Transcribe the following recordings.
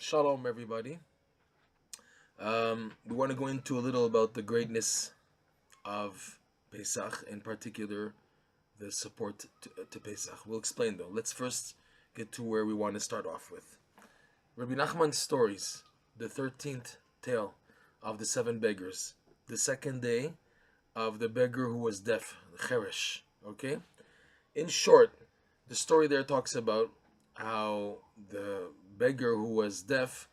Shalom, everybody. We want to go into a little about the greatness of Pesach, in particular, the support to Pesach. We'll explain though. Let's first get to where we want to start off with. Rabbi Nachman's stories, the 13th tale of the seven beggars, the second day of the beggar who was deaf, Cheresh. Okay? In short, the story there talks about how the beggar who was deaf,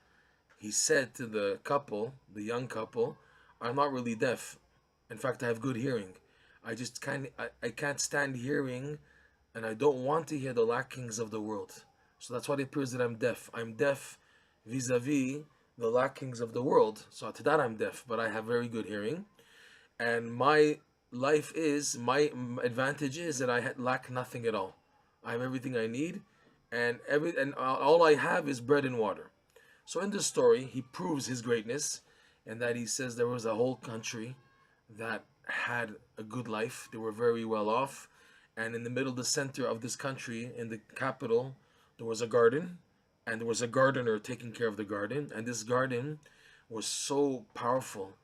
he said to the couple, the young couple, I'm not really deaf. In fact, I have good hearing. I can't stand hearing, and I don't want to hear the lackings of the world. So that's why it appears that I'm deaf. I'm deaf vis-a-vis the lackings of the world. So to that I'm deaf, but I have very good hearing. And my advantage is that I lack nothing at all. I have everything I need, and all I have is bread and water. So in this story, he proves his greatness, and that he says there was a whole country that had a good life. They were very well off, and in the middle, the center of this country, in the capital, there was a garden, and there was a gardener taking care of the garden, and this garden was so powerful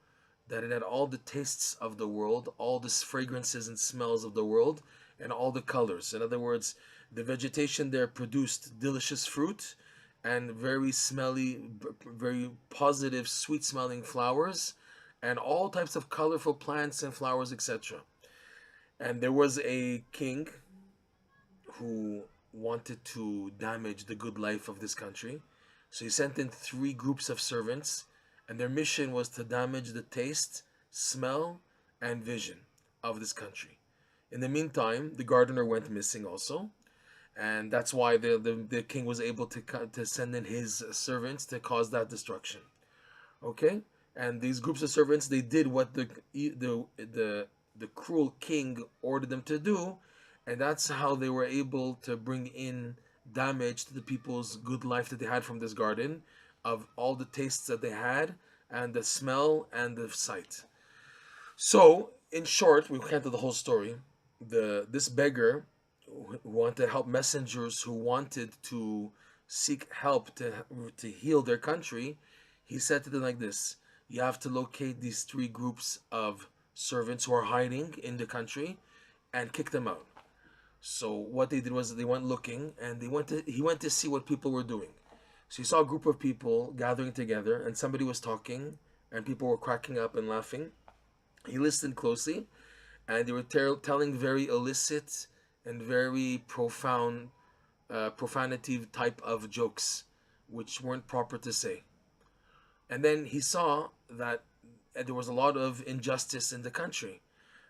that it had all the tastes of the world, all the fragrances and smells of the world, and all the colors. In other words, the vegetation there produced delicious fruit and very smelly, very positive, sweet smelling flowers, and all types of colorful plants and flowers, etc. And there was a king who wanted to damage the good life of this country. So he sent in three groups of servants, and their mission was to damage the taste, smell, and vision of this country. In the meantime, the gardener went missing also, and that's why the king was able to send in his servants to cause that destruction. Okay, and these groups of servants, they did what the cruel king ordered them to do, and that's how they were able to bring in damage to the people's good life that they had from this garden, of all the tastes that they had, and the smell and the sight. So, in short, we can't do the whole story. This beggar who wanted to help messengers who wanted to seek help to heal their country, he said to them like this: you have to locate these three groups of servants who are hiding in the country and kick them out. So what they did was they went looking, and he went to see what people were doing. So he saw a group of people gathering together, and somebody was talking, and people were cracking up and laughing. He listened closely, and they were telling very illicit and very profound, profanity type of jokes, which weren't proper to say. And then he saw that there was a lot of injustice in the country.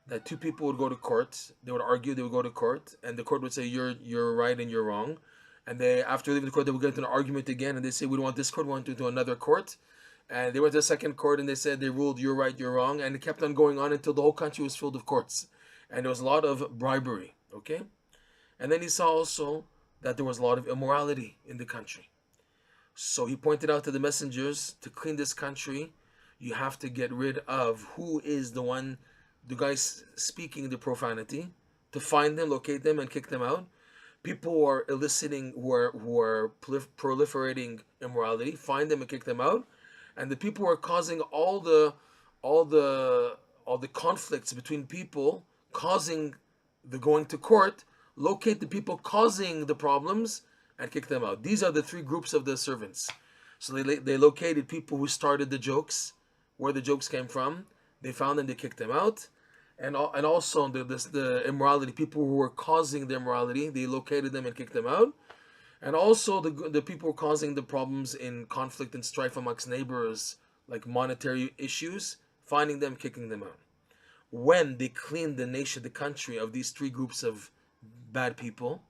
That two people would go to court, they would argue, they would go to court, and the court would say you're right and you're wrong. And they, after leaving the court, they would get into an argument again, and they say we don't want this court, we want to do another court. And they went to the second court, and they said they ruled you're right, you're wrong, and it kept on going on until the whole country was filled with courts, and there was a lot of bribery. Okay, and then he saw also that there was a lot of immorality in the country. So he pointed out to the messengers, to clean this country, you have to get rid of who is the guys speaking the profanity, to find them, locate them, and kick them out. People who are eliciting, who are proliferating immorality, find them and kick them out. And the people who are causing all the conflicts between people, causing the going to court, locate the people causing the problems and kick them out. These are the three groups of the servants. So they located people who started the jokes, where the jokes came from. They found them, they kicked them out. And also the immorality, people who were causing the immorality, they located them and kicked them out. And also the people who were causing the problems in conflict and strife amongst neighbors, like monetary issues, finding them, kicking them out. When they cleaned the nation, the country, of these three groups of bad people,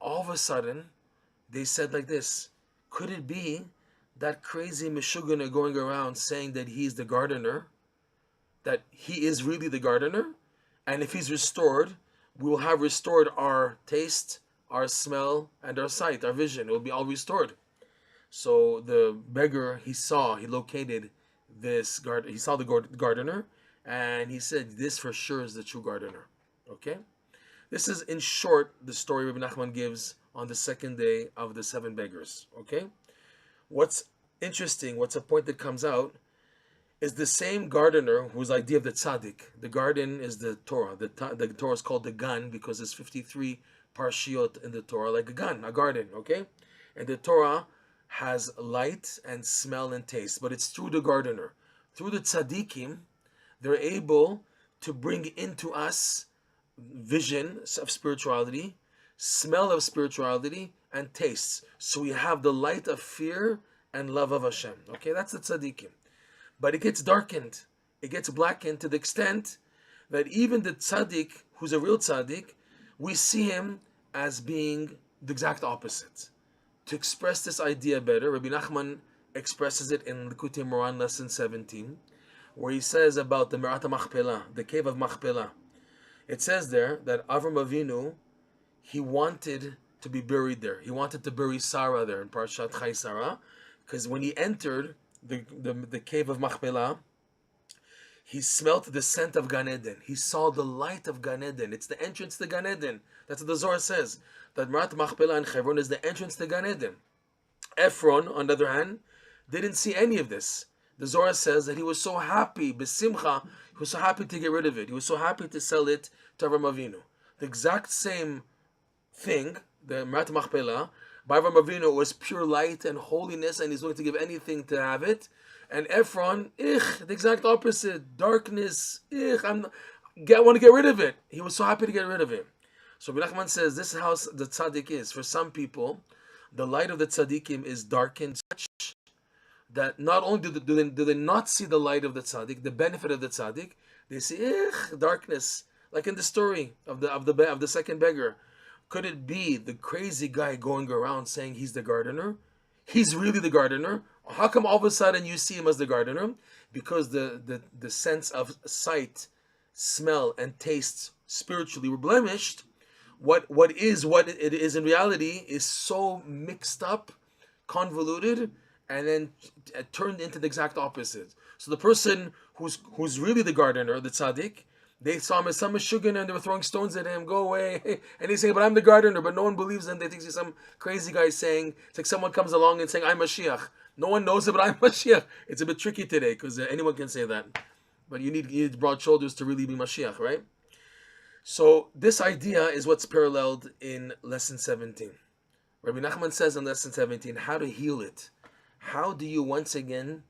all of a sudden they said like this: could it be that crazy Meshuggah going around saying that he's the gardener, that he is really the gardener, and if he's restored, we will have restored our taste, our smell, and our sight, our vision. It will be all restored. So the beggar, he located this garden. He saw the gardener, and he said, "This for sure is the true gardener." Okay, this is in short the story Rabbi Nachman gives on the second day of the seven beggars. Okay, What's interesting, what's a point that comes out, is the same gardener whose idea of the tzaddik. The garden is the Torah. The Torah is called the Gan because there's 53 parshiot in the Torah, like a gan, a garden, okay? And the Torah has light and smell and taste, but it's through the gardener. Through the tzaddikim, they're able to bring into us vision of spirituality, smell of spirituality, and tastes. So we have the light of fear and love of Hashem. Okay, that's the tzaddikim. But it gets darkened, it gets blackened to the extent that even the tzaddik, who's a real tzaddik, we see him as being the exact opposite. To express this idea better, Rabbi Nachman expresses it in Likutei Moran lesson 17, where he says about the Me'at Machpelah, the cave of Machpelah. It says there that Avram Avinu, he wanted to be buried there. He wanted to bury Sarah there in Parshat Chai Sarah, because when he entered the cave of Machpelah, he smelt the scent of Gan Eden. He saw the light of Gan Eden. It's the entrance to Gan Eden. That's what the Zohar says. That Me'at Machpelah in Hebron is the entrance to Gan Eden. Ephron, on the other hand, didn't see any of this. The Zohar says that he was so happy, besimcha, he was so happy to get rid of it. He was so happy to sell it to Avram Avinu. The exact same thing, the Me'at Machpelah, by Avram Avinu was pure light and holiness, and he's willing to give anything to have it. And Ephron, the exact opposite, darkness, I want to get rid of it. He was so happy to get rid of it. So Rabbi Nachman says this is how the tzaddik is. For some people, the light of the tzaddikim is darkened such that not only do they not see the light of the tzaddik, the benefit of the tzaddik, they see darkness, like in the story of the second beggar. Could it be the crazy guy going around saying he's the gardener? He's really the gardener. How come all of a sudden you see him as the gardener? Because the sense of sight, smell, and taste spiritually were blemished. What it is in reality is so mixed up, convoluted, and then turned into the exact opposite. So the person who's really the gardener, the tzaddik, they saw him as some Meshuggah and they were throwing stones at him, go away. And he's saying, but I'm the gardener, but no one believes him. They think he's some crazy guy saying, it's like someone comes along and saying, I'm Mashiach. No one knows it, but I'm Mashiach. It's a bit tricky today because anyone can say that. But you need broad shoulders to really be Mashiach, right? So this idea is what's paralleled in lesson 17. Rabbi Nachman says in lesson 17, how to heal it. How do you once again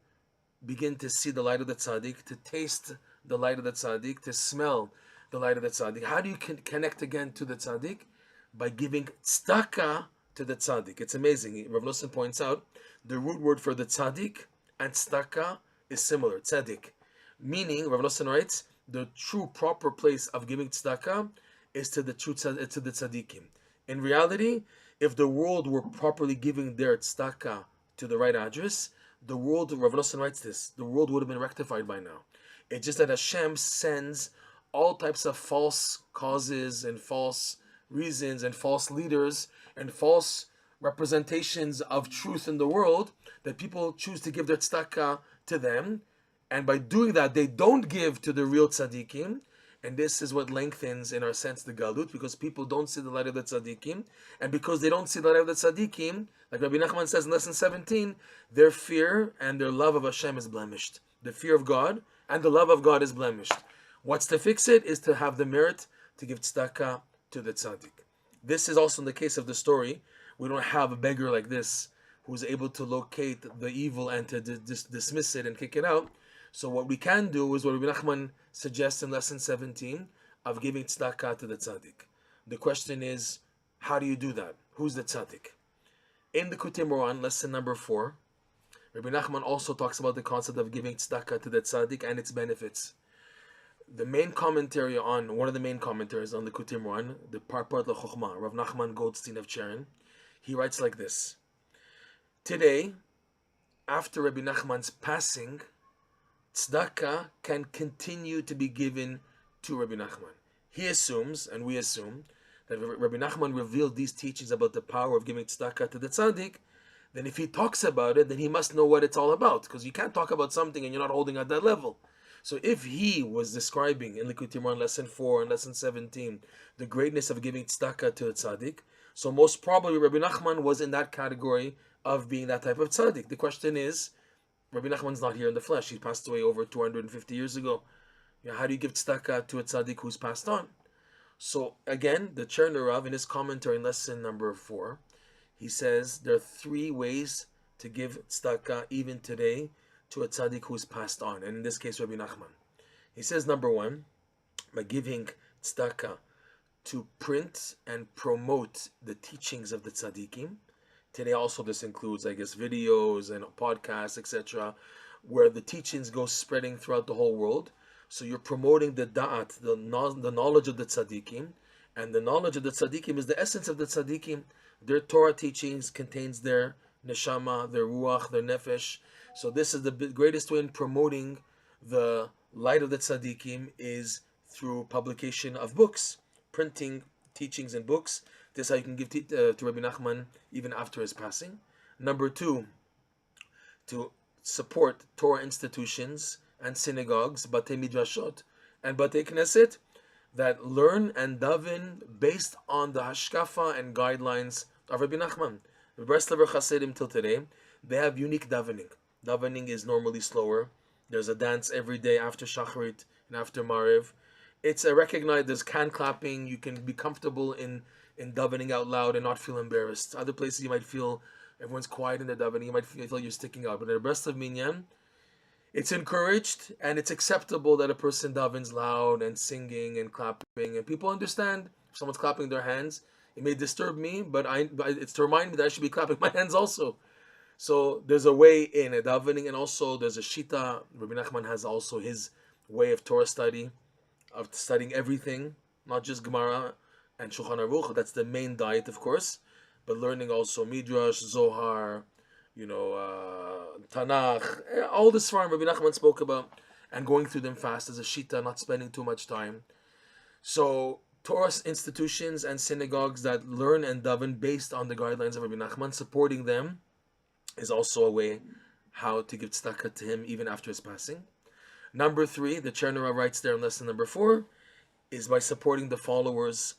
begin to see the light of the tzaddik, to taste the light of the tzaddik, to smell the light of the tzaddik? How do you connect again to the tzaddik? By giving tzedakah to the tzaddik. It's amazing. Rav Nosson points out the root word for the tzaddik and tzedakah is similar, tzaddik. Meaning, Rav Nosson writes, the true proper place of giving tzedakah is to the tzaddikim. In reality, if the world were properly giving their tzedakah to the right address, the world, Rav Nosson writes this, the world would have been rectified by now. It's just that Hashem sends all types of false causes and false reasons and false leaders and false representations of truth in the world that people choose to give their tzedakah to them. And by doing that, they don't give to the real tzaddikim. And this is what lengthens, in our sense, the galut, because people don't see the light of the tzaddikim. And because they don't see the light of the tzaddikim, like Rabbi Nachman says in lesson 17, their fear and their love of Hashem is blemished. The fear of God and the love of God is blemished. What's to fix it is to have the merit to give tzedakah to the tzaddik. This is also in the case of the story. We don't have a beggar like this who's able to locate the evil and to dismiss it and kick it out. So what we can do is what Rabbi Nachman suggests in lesson 17 of giving tzedakah to the tzaddik. The question is, how do you do that? Who's the tzaddik? In the Likutei Moran, lesson number 4, Rabbi Nachman also talks about the concept of giving tzedakah to the tzaddik and its benefits. The main commentary on, one of the main commentaries on the Likutei Moran, the Parpat LaChochma, Rav Nachman Goldstein of Cheren, he writes like this. Today, after Rabbi Nachman's passing, tzedakah can continue to be given to Rabbi Nachman. He assumes, and we assume, that Rabbi Nachman revealed these teachings about the power of giving tzedakah to the tzaddik. Then if he talks about it, then he must know what it's all about, because you can't talk about something and you're not holding at that level. So if he was describing in Likutei Moran lesson 4 and lesson 17 the greatness of giving tzedakah to a tzaddik, So most probably Rabbi Nachman was in that category of being that type of tzaddik. The question is, Rabbi Nachman's not here in the flesh. He passed away over 250 years ago. How do you give tzedakah to a tzaddik who's passed on? So again, the Cherner Rav in his commentary in lesson number 4, he says there are 3 ways to give tzedakah even today to a tzaddik who's passed on, and in this case Rabbi Nachman. He says number 1, by giving tzedakah to print and promote the teachings of the tzaddikim. Today also this includes, I guess, videos and podcasts, etc., where the teachings go spreading throughout the whole world. So you're promoting the da'at, the knowledge of the tzaddikim, and the knowledge of the tzaddikim is the essence of the tzaddikim. Their Torah teachings contains their neshama, their ruach, their nefesh. So this is the greatest way in promoting the light of the tzaddikim is through publication of books, printing teachings in books. This is how you can give to Rabbi Nachman even after his passing. Number 2, to support Torah institutions and synagogues, batei midrashot, and batei knesset that learn and daven based on the hashkafa and guidelines of Rabbi Nachman. The Breslov Hasidim till today, they have unique davening. Davening is normally slower. There's a dance every day after Shacharit and after Mariv. It's a recognized, there's can clapping. You can be comfortable in davening out loud and not feel embarrassed. Other places you might feel everyone's quiet in their davening. You might feel you're sticking out. But in the Breslov Minyan, it's encouraged and it's acceptable that a person davens loud and singing and clapping. And people understand if someone's clapping their hands. It may disturb me, but it's to remind me that I should be clapping my hands also. So there's a way in a davening, and also there's a shita. Rabbi Nachman has also his way of Torah study, of studying everything, not just Gemara and Shulchan Aruch. That's the main diet, of course, but learning also Midrash, Zohar, Tanakh, all the Sfarim Rabbi Nachman spoke about, and going through them fast as a shita, not spending too much time. So Torah institutions and synagogues that learn and daven based on the guidelines of Rabbi Nachman, supporting them is also a way how to give tzedakah to him even after his passing. Number 3, the Cherner writes there in lesson number 4, is by supporting the followers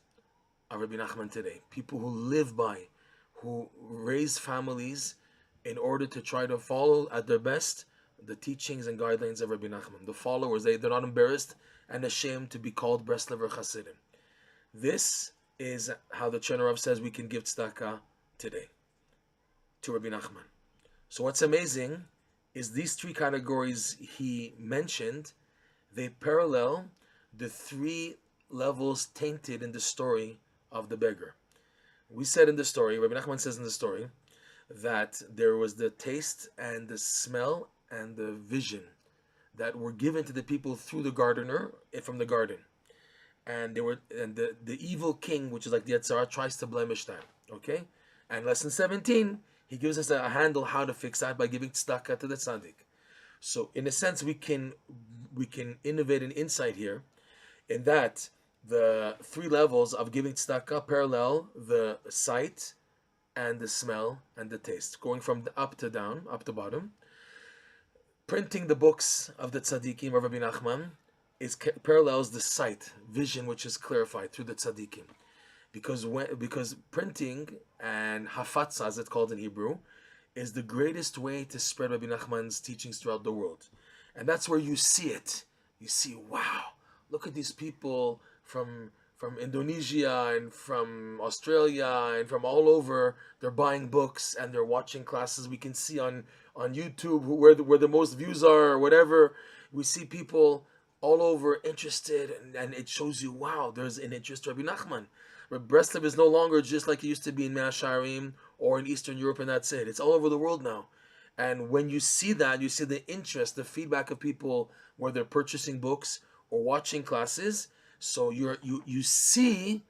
of Rabbi Nachman today. People who live by, who raise families in order to try to follow at their best the teachings and guidelines of Rabbi Nachman. The followers, they're not embarrassed and ashamed to be called Breslover Hasidim. This is how the Cherner says we can give tzedakah today to Rabbi Nachman. So what's amazing is these 3 categories he mentioned, they parallel the 3 levels tainted in the story of the beggar. We said in the story, Rabbi Nachman says in the story, that there was the taste and the smell and the vision that were given to the people through the gardener from the garden. And the evil king, which is like the Yetzirah, tries to blemish that. Okay? And lesson 17, he gives us a handle how to fix that by giving tzedakah to the tzaddik. So in a sense, we can innovate an insight here, in that the 3 levels of giving tzedakah parallel the sight and the smell and the taste, going from the up to down, up to bottom. Printing the books of the tzaddikim of Rabbi Nachman parallels the sight, vision, which is clarified through the tzaddikim. Because printing and hafatza, as it's called in Hebrew, is the greatest way to spread Rabbi Nachman's teachings throughout the world. And that's where you see it. You see, wow, look at these people from Indonesia and from Australia and from all over. They're buying books and they're watching classes. We can see on YouTube where the most views are or whatever. We see people all over interested, and it shows you, wow, there's an interest in Rabbi Nachman. Breslov is no longer just like it used to be in Mea Shearim or in Eastern Europe, and that's it. It's all over the world now. And when you see that, you see the interest, the feedback of people where they're purchasing books or watching classes. So you see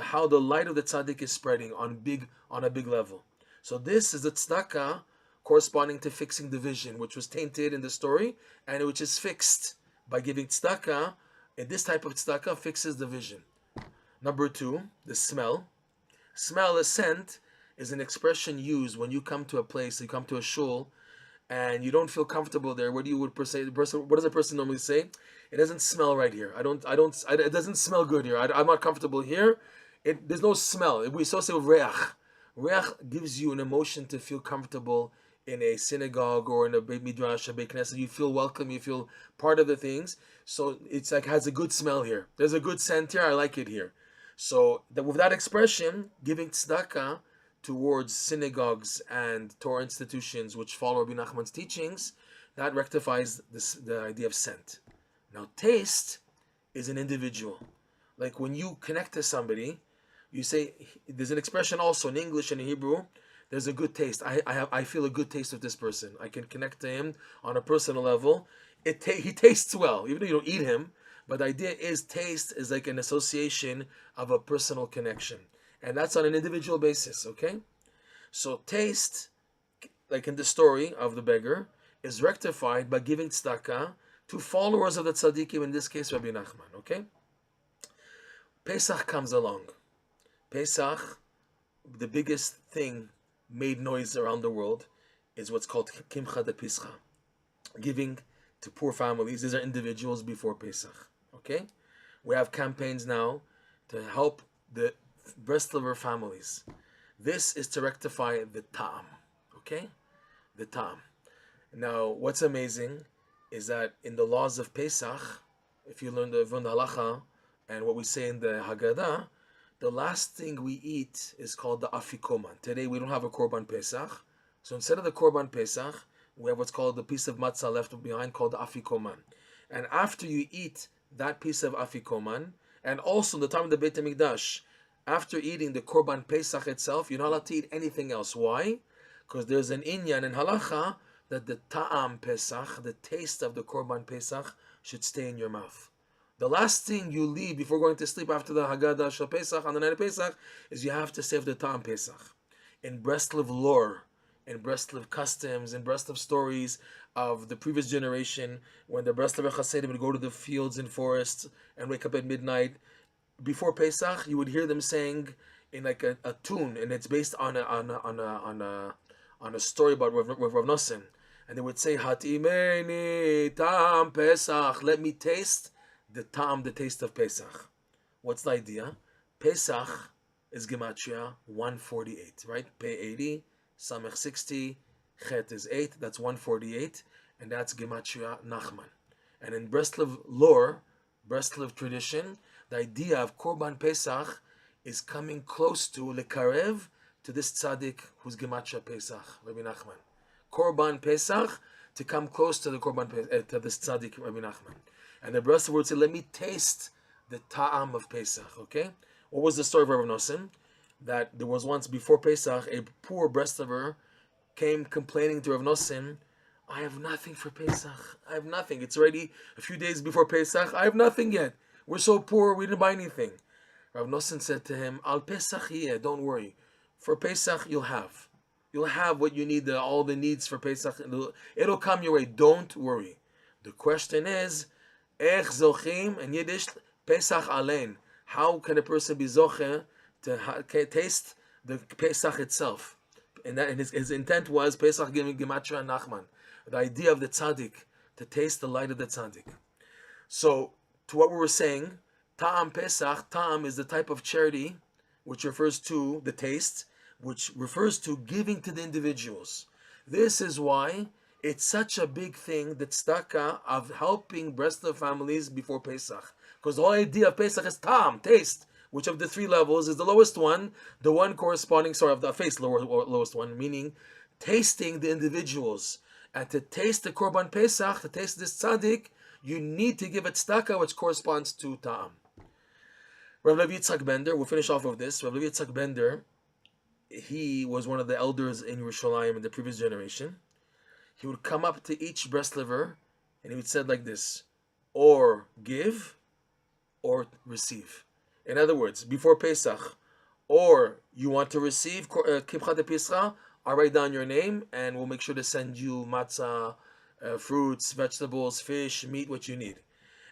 how the light of the tzaddik is spreading on a big level. So this is the tzedakah corresponding to fixing the vision, which was tainted in the story, and which is fixed by giving tzedakah. And this type of tzedakah fixes the vision. Number 2, the smell. Smell, a scent, is an expression used when you come to a place, you come to a shul, and you don't feel comfortable there. What does a person normally say? It doesn't smell right here. It doesn't smell good here. I'm not comfortable here. There's no smell. We associate with reach. Reach gives you an emotion to feel comfortable in a synagogue or in a beit midrash, a beit knesset. You feel welcome. You feel part of the things. So it's like has a good smell here. There's a good scent here. I like it here. So with that expression, giving tzedakah towards synagogues and Torah institutions which follow Rabbi Nachman's teachings, that rectifies the idea of scent. Now, taste is an individual. Like when you connect to somebody, you say, there's an expression also in English and in Hebrew, there's a good taste. I feel a good taste with this person. I can connect to him on a personal level. He tastes well, even though you don't eat him. But the idea is taste is like an association of a personal connection. And that's on an individual basis, okay? So taste, like in the story of the beggar, is rectified by giving tzedakah to followers of the tzaddikim, in this case Rabbi Nachman, okay? Pesach comes along. Pesach, the biggest thing made noise around the world is what's called Kimcha de Pischa, giving to poor families. These are individuals before Pesach, okay? We have campaigns now to help the Breslover families. This is to rectify the ta'am, okay? The ta'am. Now, what's amazing is that in the laws of Pesach, if you learn the halacha and what we say in the Haggadah, the last thing we eat is called the afikoman. Today we don't have a korban Pesach, so instead of the korban Pesach, we have what's called the piece of matzah left behind called the afikoman. And after you eat that piece of afikoman, and also in the time of the Beit HaMikdash, after eating the korban Pesach itself, you're not allowed to eat anything else. Why? Because there's an inyan in halacha that the ta'am Pesach, the taste of the korban Pesach, should stay in your mouth. The last thing you leave before going to sleep after the Haggadah Shel Pesach on the night of Pesach is you have to save the ta'am Pesach. In Breslov lore, in Breslov customs, in Breslov stories of the previous generation, when the Breslover Hasidim would go to the fields and forests and wake up at midnight, before Pesach, you would hear them saying in like a tune, and it's based on a story about Rav Nosson, and they would say, "Hatimeni Tam Pesach," let me taste the Tam, the taste of Pesach. What's the idea? Pesach is Gematria 148, right? Pe 80, Samech 60, Chet is 8, that's 148, and that's Gematria Nachman. And in Breslov lore, Breslov tradition, the idea of Korban Pesach is coming close to Lekarev, to this tzaddik who's Gematria Pesach, Rabbi Nachman. Korban Pesach, to come close to the Korban to this tzaddik, Rabbi Nachman. And the Breslov would say, let me taste the ta'am of Pesach, okay? What was the story of Rav Nosson? That there was once before Pesach, a poor Breslover came complaining to Rav Nosson, I have nothing for Pesach. I have nothing. It's already a few days before Pesach. I have nothing yet. We're so poor, we didn't buy anything. Rav Nosson said to him, Al Pesach yeh, don't worry. For Pesach, you'll have. You'll have what you need, all the needs for Pesach. It'll come your way. Don't worry. The question is, Ech zochim, in Yiddish, Pesach alein. How can a person be zoche to taste the Pesach itself? And his intent was Pesach giving Gematria and Nachman. The idea of the tzaddik, to taste the light of the tzaddik. So, to what we were saying, Ta'am Pesach, Ta'am is the type of charity which refers to the taste, which refers to giving to the individuals. This is why it's such a big thing, the tzedakah of helping Breslov families before Pesach. Because the whole idea of Pesach is Ta'am, taste, which of the three levels is the lowest one, the one corresponding, of the face, lowest one, meaning tasting the individuals. And to taste the Korban Pesach, to taste this tzaddik, you need to give a tzedakah which corresponds to Ta'am. Rav Levi Yitzchak Bender, we'll finish off of this. Rav Levi Yitzchak Bender, he was one of the elders in Yerushalayim in the previous generation. He would come up to each Breslover and he would say like this, or give or receive. In other words, before Pesach, or you want to receive Kimcha de Pischa, I'll write down your name and we'll make sure to send you matzah, fruits, vegetables, fish, meat, what you need.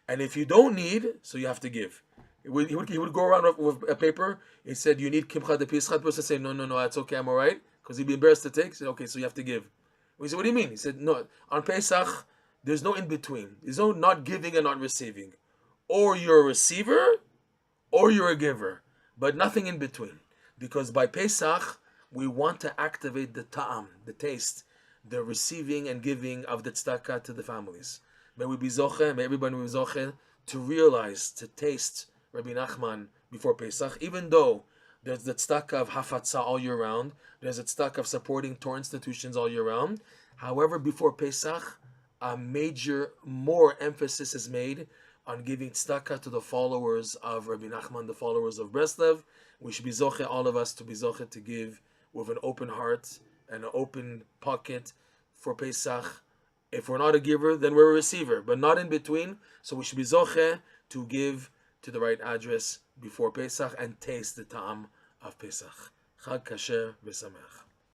And if you don't need, so you have to give. He would go around with a paper. He said, you need Kimcha de Pischa. The person said, no, that's okay, I'm all right. Because he'd be embarrassed to take. He said, okay, so you have to give. We said, what do you mean? He said, no, on Pesach, there's no in-between. There's no not giving and not receiving. Or you're a receiver, or you're a giver. but nothing in between. Because by Pesach, we want to activate the ta'am, the taste, the receiving and giving of the tzedakah to the families. May we be zoche, may everybody be zoche to realize, to taste Rabbi Nachman before Pesach, even though there's the tzedakah of hafatzah all year round, there's a tzedakah of supporting Torah institutions all year round. However, before Pesach, a more emphasis is made on giving tzedakah to the followers of Rabbi Nachman, the followers of Breslov. We should be zoche, all of us, to be zoche to give with an open heart and an open pocket for Pesach. If we're not a giver, then we're a receiver, but not in between. So we should be zoche to give to the right address before Pesach and taste the ta'am of Pesach. Chag kasher v'sameach.